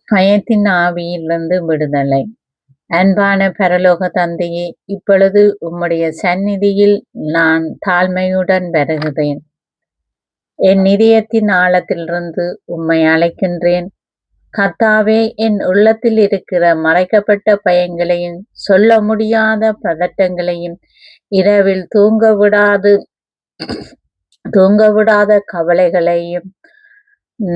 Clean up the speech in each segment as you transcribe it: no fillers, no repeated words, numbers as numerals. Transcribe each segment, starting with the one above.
பயத்தின் ஆவியிலிருந்து விடுதலை. அன்பான பரலோக தந்தையே, இப்பொழுது உம்முடைய சந்நிதியில் நான் தாழ்மையுடன் வருகிறேன். என் இதயத்தின் ஆழத்திலிருந்து உம்மை அழைக்கின்றேன். கர்த்தாவே, என் உள்ளத்தில் இருக்கிற மறைக்கப்பட்ட பயங்களையும் சொல்ல முடியாத பதட்டங்களையும் இரவில் தூங்கவிடாத கவலைகளையும்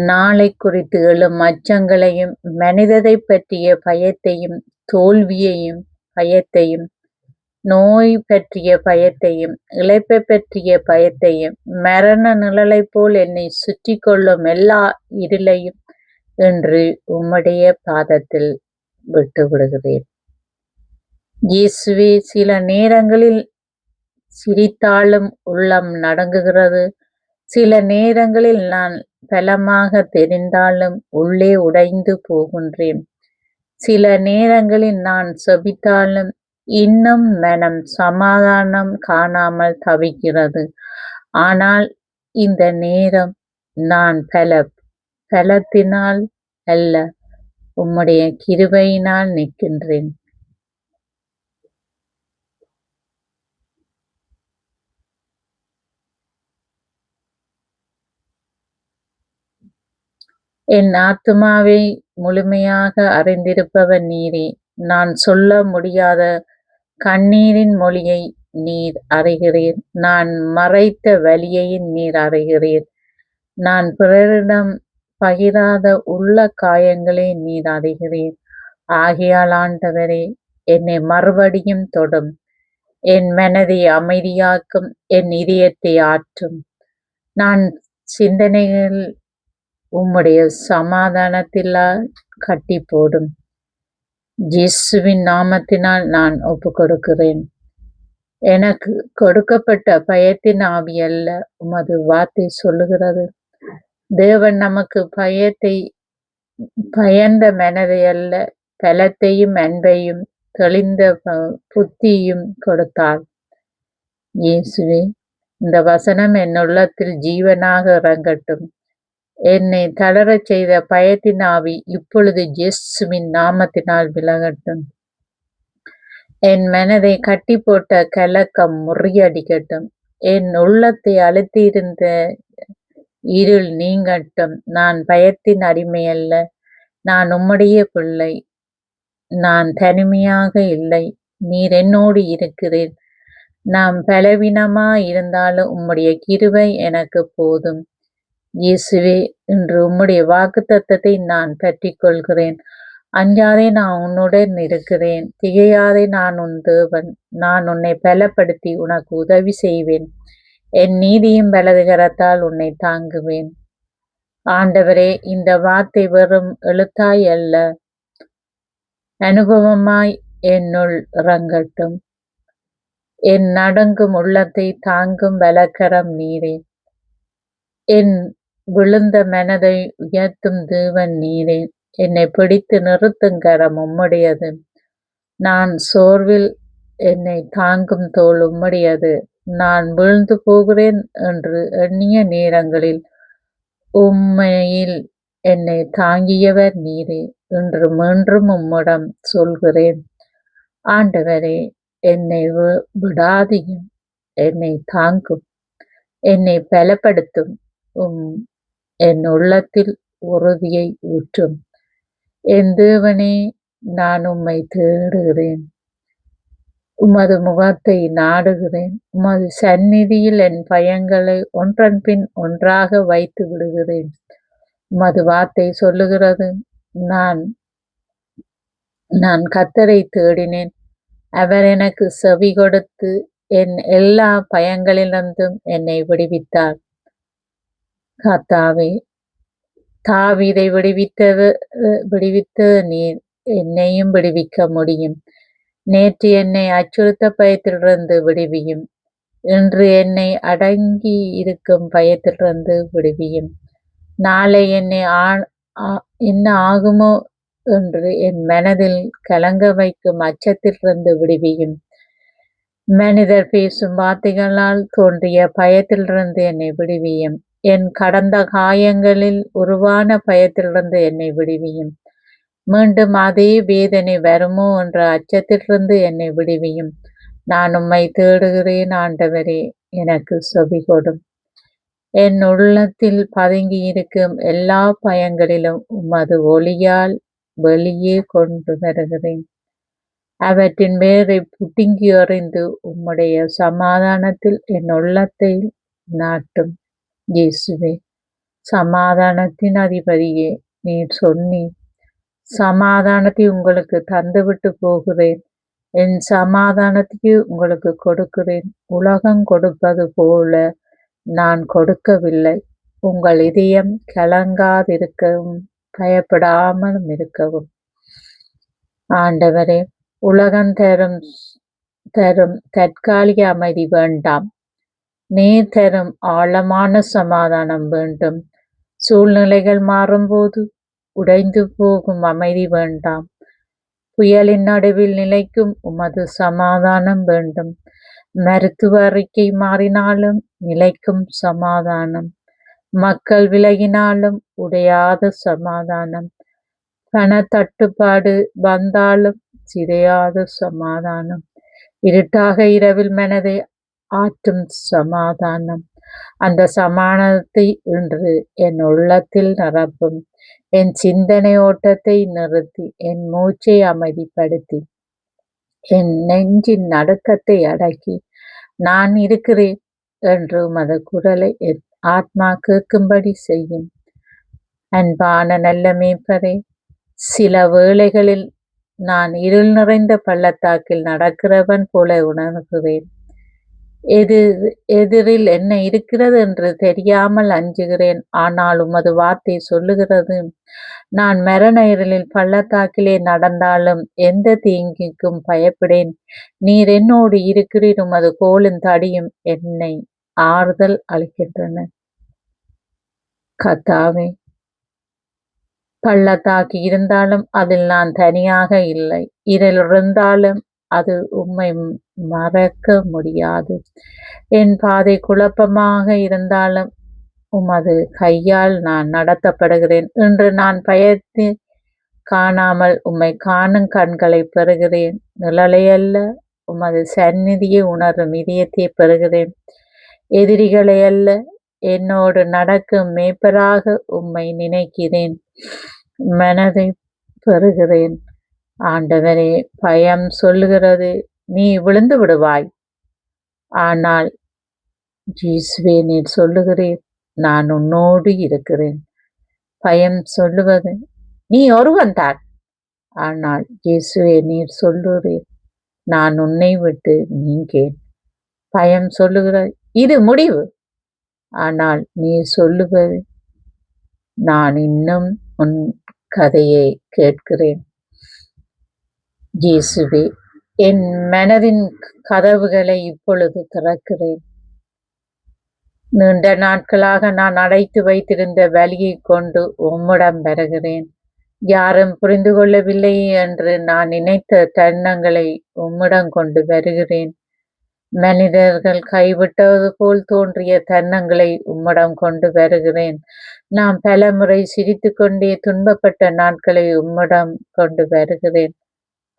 நாளை குறித்து எழும் அச்சங்களையும் மனிதரை பற்றிய பயத்தையும் தோல்வியையும் பயத்தையும் நோய் பற்றிய பயத்தையும் இளைப்பை பற்றிய பயத்தையும் மரண நிழலை போல் என்னை சுற்றி கொள்ளும் எல்லா இருளையும் என்று உம்முடைய பாதத்தில் விட்டு விடுகிறேன். இயேசுவே, சில நேரங்களில் சிரித்தாலும் உள்ளம் நடுங்குகிறது. சில நேரங்களில் நான் பலமாக தெரிந்தாலும் உள்ளே உடைந்து போகின்றேன். சில நேரங்களில் நான் செபித்தாலும் இன்னும் மனம் சமாதானம் காணாமல் தவிக்கிறது. ஆனால் இந்த நேரம் நான் பலத்தினால் அல்ல, உம்முடைய கிருபையினால் நிற்கின்றேன். என் ஆத்துமாவை முழுமையாக அறிந்திருப்பவர் நீரே. நான் சொல்ல முடியாத கண்ணீரின் மொழியை நீர் அறிகிறீர். நான் மறைத்த வலியையும் நீர் அறிகிறீர். நான் பிறரிடம் பகிராத உள்ள காயங்களை நீர் அறிகிறீர். ஆகையால் ஆண்டவரே, என்னை மறுபடியும் தொடும். என் மனதை அமைதியாக்கும், என் இதயத்தை ஆற்றும். நான் சிந்தனைகள் உம்முடைய சமாதானத்தினால் கட்டி போடும். இயேசுவின் நாமத்தினால் நான் ஒப்பு கொடுக்கிறேன். எனக்கு கொடுக்கப்பட்ட பயத்தின் ஆவி அல்ல, உமது வார்த்தை சொல்லுகிறது. தேவன் நமக்கு பயந்த மனதை அல்ல, பலத்தையும் அன்பையும் தெளிந்த புத்தியும் கொடுத்தார். இயேசுவே, இந்த வசனம் என் உள்ளத்தில் ஜீவனாக இறங்கட்டும். என்னை தளரச் செய்த பயத்தின் ஆவி இப்பொழுது இயேசுவின் நாமத்தினால் விலகட்டும். என் மனதை கட்டி போட்ட கலக்கம் முறியடிக்கட்டும். என் உள்ளத்தை அழுத்தியிருந்த இருள் நீங்கட்டும். நான் பயத்தின் அடிமை அல்ல, நான் உம்முடைய பிள்ளை. நான் தனிமையாக இல்லை, நீர் என்னோடு இருக்கிறீர். நான் பலவீனமாய் இருந்தாலும் உம்முடைய கிருபை எனக்கு போதும். இயேசுவே, இன்று உம்முடைய வாக்குத்தத்தத்தை நான் பற்றிக் கொள்கிறேன். அஞ்சாதே, நான் உன்னுடன் இருக்கிறேன். திகையாதே, நான் உன் தேவன். நான் உன்னை பலப்படுத்தி உனக்கு உதவி செய்வேன். என் நீதியும் வலது கரத்தால் உன்னை தாங்குவேன். ஆண்டவரே, இந்த வார்த்தை வெறும் எழுத்தாய் அல்ல, அனுபவமாய் என்னுள் இறங்கட்டும். என் நடுங்கும் உள்ளத்தை தாங்கும் பலக்கரம் நீரே. என் விழுந்த மனதை உயர்த்தும் தேவன் நீரே. என்னை பிடித்து நிறுத்தும் கரம் உம்முடையது. நான் சோர்வில் என்னை தாங்கும் தோள் உம்முடையது. நான் வீழ்ந்து போகிறேன் என்று எண்ணிய நேரங்களில் உம்மையில் என்னை தாங்கியவர் நீரே. இன்று மீண்டும் உம்மிடம் சொல்கிறேன், ஆண்டவரே, என்னை விடாதியும், என்னை தாங்கும், என்னை பலப்படுத்தும். என் உள்ளத்தில் உறுதியை ஊற்றும். என் தேவனே, நான் உம்மை தேடுகிறேன். உமது முகத்தை நாடுகிறேன். உமது சந்நிதியில் என் பயங்களை ஒன்றன் பின் ஒன்றாக வைத்து விடுகிறேன். உமது வார்த்தை சொல்லுகிறது, நான் கர்த்தரை தேடினேன், அவர் எனக்கு செவி கொடுத்து என் எல்லா பயங்களிலிருந்தும் என்னை விடுவித்தார். கர்த்தாவே, தாவீதை விடுவித்த நீர் என்னையும் விடுவிக்க முடியும். நேற்று என்னை அச்சுறுத்த பயத்திலிருந்து விடுவியும். இன்று என்னை அடங்கி இருக்கும் பயத்திலிருந்து விடுவியும். நாளை என்ன ஆகுமோ என்று என் மனதில் கலங்க வைக்கும் அச்சத்திலிருந்து விடுவியும். மனிதர் பேசும் வார்த்தைகளால் தோன்றிய பயத்திலிருந்து என்னை விடுவியும். என் கடந்த காயங்களில் உருவான பயத்திலிருந்து என்னை விடுவியும். மீண்டும் அதே வேதனை வருமோ என்ற அச்சத்திலிருந்து என்னை விடுவியும். நான் உம்மை தேடுகிறேன் ஆண்டவரே, எனக்கு செவிகொடும். என் உள்ளத்தில் பதுங்கியிருக்கும் எல்லா பயங்களிலும் உமது ஒளியால் வெளியே கொண்டு வருகிறேன். அவற்றின் வேரை புடுங்கி எறிந்து உம்முடைய சமாதானத்தில் என் உள்ளத்தை நாட்டும். இயேசுவே, சமாதானத்தின் அதிபதியே, நீர் சொன்னீர், சமாதானத்தை உங்களுக்கு தந்துவிட்டு போகிறேன், என் சமாதானத்தையே உங்களுக்கு கொடுக்கிறேன். உலகம் கொடுப்பது போல நான் கொடுக்கவில்லை. உங்கள் இதயம் கலங்காதிருக்கவும் பயப்படாமலும் இருக்கவும். ஆண்டவரே, உலகம் தரும் தற்காலிக அமைதி வேண்டாம், நீர் தரும் ஆழமான சமாதானம் வேண்டும். சூழ்நிலைகள் மாறும்போது உடைந்து போகும் அமைதி வேண்டாம், புயலின் நடுவில் நிலைக்கும் உமது சமாதானம் வேண்டும். மருத்துவ அறிக்கை மாறினாலும் நிலைக்கும் சமாதானம், மக்கள் விலகினாலும் உடையாத சமாதானம், பணத்தட்டுப்பாடு வந்தாலும் சிதையாத சமாதானம், இருட்டாக இரவில் மனதை ஆற்றும் சமாதானம், அந்த சமாதானத்தை இன்று என் உள்ளத்தில் நிரப்பும். என் சிந்தனை ஓட்டத்தை நிறுத்தி என் மூச்சை அமைதிப்படுத்தி என் நெஞ்சின் நடுக்கத்தை அடக்கி நான் இருக்கிறேன் என்று உமது குரலை என் ஆத்மா கேட்கும்படி செய்யும். அன்பான நல்ல மேய்ப்பரே, சில வேளைகளில் நான் இருள் நிறைந்த பள்ளத்தாக்கில் நடக்கிறவன் போல உணர்கிறேன். எதிரில் என்ன இருக்கிறது என்று தெரியாமல் அஞ்சுகிறேன். ஆனால் உமது வார்த்தை சொல்லுகிறது, நான் மரண இருளில் பள்ளத்தாக்கிலே நடந்தாலும் எந்த தீங்கிற்கும் பயப்படேன். நீர் என்னோடு இருக்கிறீர், உமது கோலும் தடியும் என்னை ஆறுதல் அளிக்கின்றன. கர்த்தாவே, பள்ளத்தாக்கு இருந்தாலும் அதில் நான் தனியாக இல்லை. இருள் இருந்தாலும் அது உம்மை மறக்க முடியாது. என் பாதை குழப்பமாக இருந்தாலும் உமது கையால் நான் நடத்தப்படுகிறேன். இன்று நான் பயத்து காணாமல் உம்மை காணும் கண்களை பெறுகிறேன். நிழலை அல்ல, உமது சந்நிதியை உணரும் இதயத்தை பெறுகிறேன். எதிரிகளை அல்ல, என்னோடு நடக்கும் மேய்ப்பராக உம்மை நினைக்கிறேன். மனதை பெறுகிறேன். ஆண்டவரே, பயம் சொல்லுகிறது, நீ விழுந்து விடுவாய். ஆனால் இயேசுவே, நீர் சொல்லுகிறீர், நான் உன்னோடு இருக்கிறேன். பயம் சொல்லுவது, நீ ஒருவன் தான். ஆனால் இயேசுவே, நீர் சொல்லுகிறீர், நான் உன்னை விட்டு நீங்கேன். பயம் சொல்லுகிறாய், இது முடிவு. ஆனால் நீர் சொல்லுவது, நான் இன்னும் உன் கதையை கேட்கிறேன். இயேசுவே, என் மனதின் கதவுகளை இப்பொழுது திறக்கிறேன். நீண்ட நாட்களாக நான் அடைத்து வைத்திருந்த வலியை கொண்டு உம்மிடம் வருகிறேன். யாரும் புரிந்து கொள்ளவில்லை என்று நான் நினைத்த தருணங்களை உம்மிடம் கொண்டு வருகிறேன். மனிதர்கள் கைவிட்டது போல் தோன்றிய தருணங்களை உம்மிடம் கொண்டு வருகிறேன். நான் பலமுறை சிரித்து கொண்டே துன்பப்பட்ட நாட்களை உம்மிடம் கொண்டு வருகிறேன்.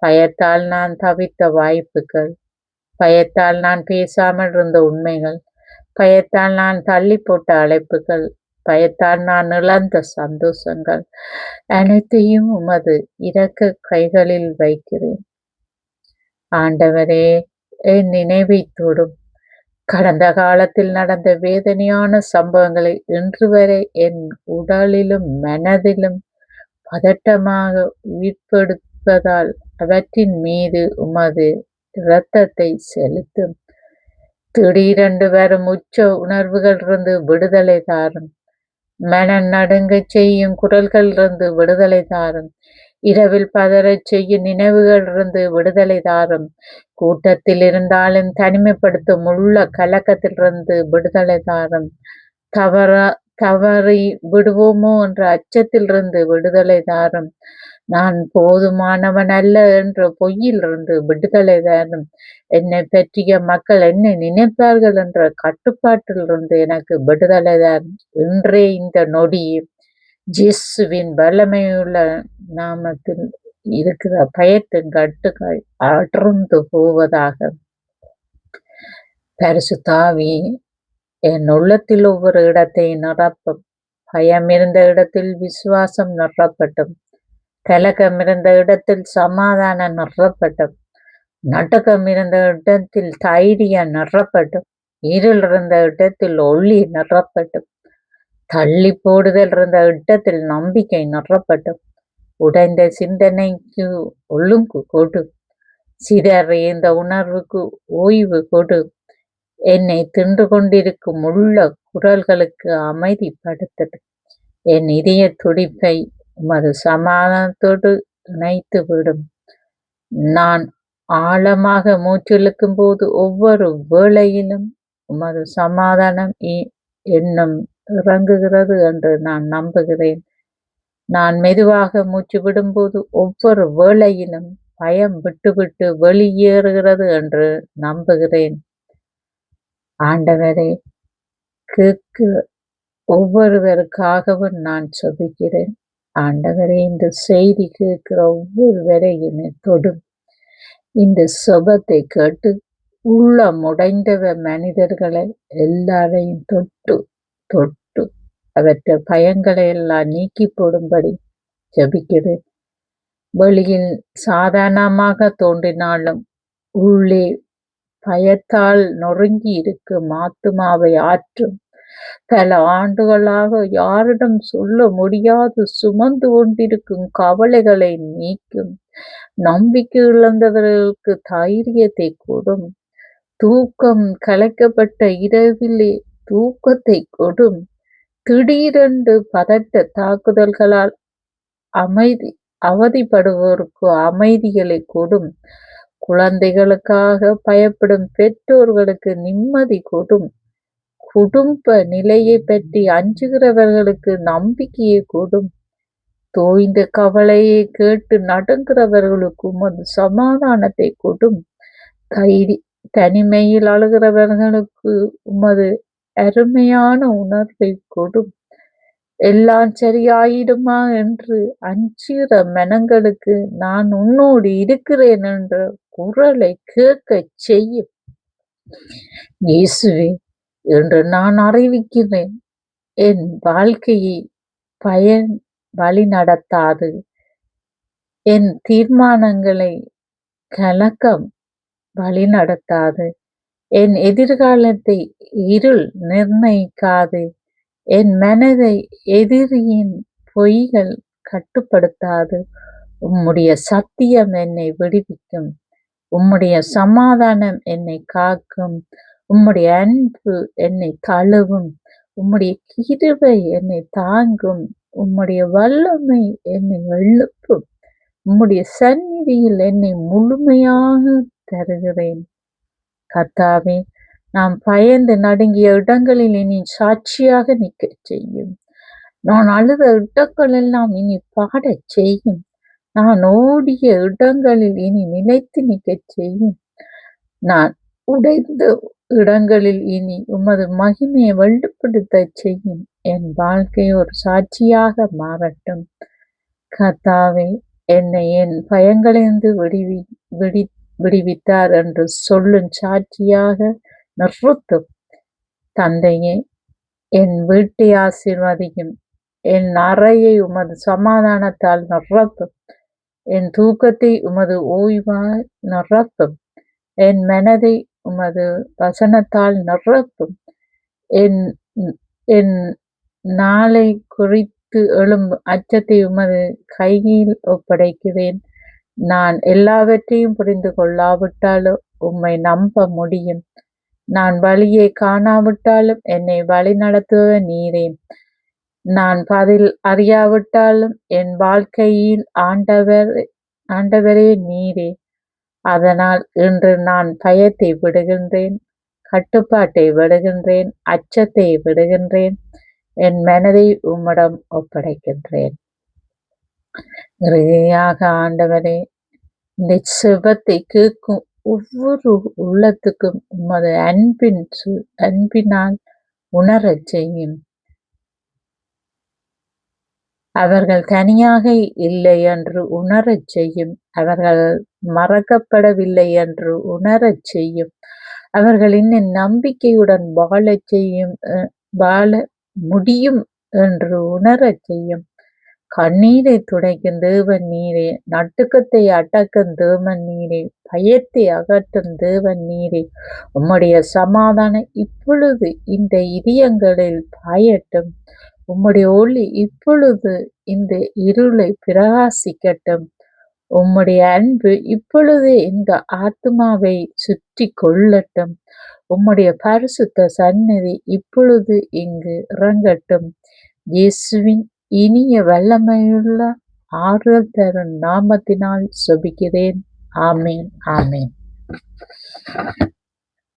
பயத்தால் நான் தவித்த வாய்ப்புகள், பயத்தால் நான் பேசாமல் இருந்த உண்மைகள், பயத்தால் நான் தள்ளி போட்ட அழைப்புகள், பயத்தால் நான் இழந்த சந்தோஷங்கள் அனைத்தையும் உமது இரக்க கைகளில் வைக்கிறேன். ஆண்டவரே, என் நினைவை தொடும். கடந்த காலத்தில் நடந்த வேதனையான சம்பவங்களை இன்று வரை என் உடலிலும் மனதிலும் பதட்டமாக உயிர்ப்படுத்துவதால் அவற்றின் மீது உமது இரத்தத்தை செலுத்தும். திடீரென்று வரும் உச்ச உணர்வுகளிலிருந்து விடுதலை தாரும். மனம் நடுங்கச் செய்யும் குரல்களிலிருந்து விடுதலை தாரும். இரவில் பதறச் செய்யும் நினைவுகளிலிருந்து விடுதலை தாரும். கூட்டத்தில் இருந்தாலும் தனிமைப்படுத்தும் உள்ள கலக்கத்திலிருந்து விடுதலை தாரும். தவறி விடுவோமோ என்ற அச்சத்திலிருந்து விடுதலை தாரும். நான் போதுமானவன் அல்ல என்ற பொய்யிலிருந்து விடுதலை தாரும். என்னை பற்றிய மக்கள் என்னை நினைப்பார்கள் என்ற கட்டுப்பாட்டிலிருந்து எனக்கு விடுதலை தாரும். இன்றே இந்த நொடி இயேசுவின் வல்லமையுள்ள நாமத்தில் இருக்கிற பயத்தின் கட்டுகள் அடர்ந்து போவதாக. பரிசுத்த ஆவி என் உள்ளத்தில் ஒவ்வொரு இடத்தை நிரப்பும். பயம் இருந்த இடத்தில் விசுவாசம் நிரப்பட்டும். கலக்கம் இருந்த இடத்தில் சமாதானம் நிரப்பட்டும். நடுக்கம் இருந்த இடத்தில் தைரியம் நிரப்பட்டும். இருள் இருந்த இடத்தில் ஒளி நிரப்பட்டும். தள்ளி போடுதல் இருந்த இடத்தில் நம்பிக்கை நிரப்பட்டும். உடைந்த சிந்தனைக்கு ஒழுங்கு கொடு. சிதறிய உணர்வுக்கு ஓய்வு கொடு. என்னை தின்று கொண்டிருக்கும் உள்ள குரல்களுக்கு அமைதிப்படுத்தது. என் இதய துடிப்பை உமது சமாதானத்தோடு இணைத்து விடும். நான் ஆழமாக மூச்சிழுக்கும் போது ஒவ்வொரு வேளையிலும் உமது சமாதானம் என்னும் இறங்குகிறது என்று நான் நம்புகிறேன். நான் மெதுவாக மூச்சு விடும்போது ஒவ்வொரு வேளையிலும் பயம் விட்டு வெளியேறுகிறது என்று நம்புகிறேன். ஆண்டவரே, கேட்க ஒவ்வொருவருக்காகவும் நான் செபிக்கிறேன். ஆண்டவரே, இந்த செய்தி கேட்கிற ஒவ்வொருவரையும் தொடும். இந்த செபத்தை கேட்டு உள்ளமுடைந்தவ மனிதர்களை எல்லாரையும் தொட்டு தொட்டு அவற்றை பயங்களை எல்லாம் நீக்கி போடும்படி ஜெபிக்கிறேன். வெளியில் சாதாரணமாக தோன்றினாலும் உள்ளே பயத்தால் நொறுங்கி இருக்கும் ஆத்துமாவை ஆற்றும். பல ஆண்டுகளாக யாரிடம் சொல்ல முடியாது சுமந்து கொண்டிருக்கும் கவலைகளை நீக்கும். நம்பிக்கை இழந்தவர்களுக்கு தைரியத்தை கொடும். தூக்கம் கலைக்கப்பட்ட இரவிலே தூக்கத்தை கொடும். திடீரென்று பதட்ட தாக்குதல்களால் அவதிப்படுவோருக்கு அமைதிகளை கொடும். குழந்தைகளுக்காக பயப்படும் பெற்றோர்களுக்கு நிம்மதி கொடும். குடும்ப நிலையை பற்றி அஞ்சுகிறவர்களுக்கு நம்பிக்கையை கொடும். தோய்ந்த கவலையை கேட்டு நடுங்கிறவர்களுக்கு உமது சமாதானத்தை கொடும். தனிமையில் அழுகிறவர்களுக்கு உமது அருமையான உணர்வை கொடும். எல்லாம் சரியாயிடுமா என்று அஞ்சுகிற மனங்களுக்கு நான் உன்னோடு இருக்கிறேன் என்ற குரலை கேட்க செய்யும். இயேசுவே என்று நான் அறிவிக்கிறேன். என் வாழ்க்கையை பயன் வழி நடத்தாது. என் தீர்மானங்களை கலக்கம் வழி நடத்தாது. என் எதிர்காலத்தை இருள் நிர்ணயிக்காது. என் மனதை எதிரியின் பொய்கள் கட்டுப்படுத்தாது. உம்முடைய சத்தியம் என்னை விடுவிக்கும். உம்முடைய சமாதானம் என்னை காக்கும். உம்முடைய அன்பு என்னை தழுவும். உம்முடைய கிருபை என்னை தாங்கும். உம்முடைய வல்லமை என்னை எழுப்பும். உம்முடைய சந்நிதியில் என்னை முழுமையாக தருகிறேன். கர்த்தாவே, நாம் பயந்து நடுங்கிய இடங்களில் இனி சாட்சியாக நிற்க செய்யும். நான் அழுத இடங்களெல்லாம் இனி பாடச் செய்யும். நான் ஓடிய இடங்களில் இனி நிலைத்து நிற்க செய்யும். நான் உடைந்த இடங்களில் இனி உமது மகிமையை வெளிப்படுத்த செய்யும். என் வாழ்க்கை ஒரு சாட்சியாக மாறட்டும். கர்த்தாவே, என்னை என் பயங்களிலிருந்து விடுவித்தார் என்று சொல்லும் சாட்சியாக நிறுத்தும். தந்தையே, என் வீட்டை ஆசீர்வதியும். என் அறையை உமது சமாதானத்தால் நிரப்பும். என் தூக்கத்தை உமது ஓய்வால் நிரப்பும். என் மனதை உமது வசனத்தால் நிரப்பும். என் நாளை குறித்து எழும் அச்சத்தை உமது கையில் ஒப்படைக்கிறேன். நான் எல்லாவற்றையும் புரிந்து கொள்ளாவிட்டாலும் உம்மை நம்ப முடியும். நான் வழியை காணாவிட்டாலும் என்னை வழி நடத்துவது நீரே. நான் பதில் அறியாவிட்டாலும் என் வாழ்க்கையில் ஆண்டவரே நீரே. அதனால் இன்று நான் பயத்தை விடுகின்றேன், கட்டுப்பாட்டை விடுகின்றேன், அச்சத்தை விடுகின்றேன். என் மனதை உம்மிடம் ஒப்படைக்கின்றேன். இறுதியாக ஆண்டவரே, இந்த செபத்தை கேட்கும் ஒவ்வொரு உள்ளத்துக்கும் உமது அன்பினால் உணரச் செய்யும். அவர்கள் தனியாக இல்லை என்று உணரச் செய்யும். அவர்கள் மறக்கப்படவில்லை என்று உணரச் செய்யும். அவர்கள் இன்னும் நம்பிக்கையுடன் வாழச் செய்யும் வாழ முடியும் என்று உணரச் செய்யும். கண்ணீரை துடைக்கும் தேவன் நீரே, நட்டுக்கத்தை அடக்கும் தேவன் நீரே, பயத்தை அகற்றும் தேவன் நீரே. உம்முடைய சமாதானம் இப்பொழுது இந்த இதயங்களில் பாயட்டும். உம்முடைய ஒளி இப்பொழுது இந்த இருளை பிரகாசிக்கட்டும். உம்முடைய அன்பு இப்பொழுது இந்த ஆத்மாவை சுற்றி கொள்ளட்டும். உம்முடைய பரிசுத்த சந்நிதி இப்பொழுது இங்கு இறங்கட்டும். இயேசுவின் இனிய வல்லமையுள்ள ஆறுதல் தரும் நாமத்தினால் செபிக்கிறேன். ஆமேன், ஆமேன்.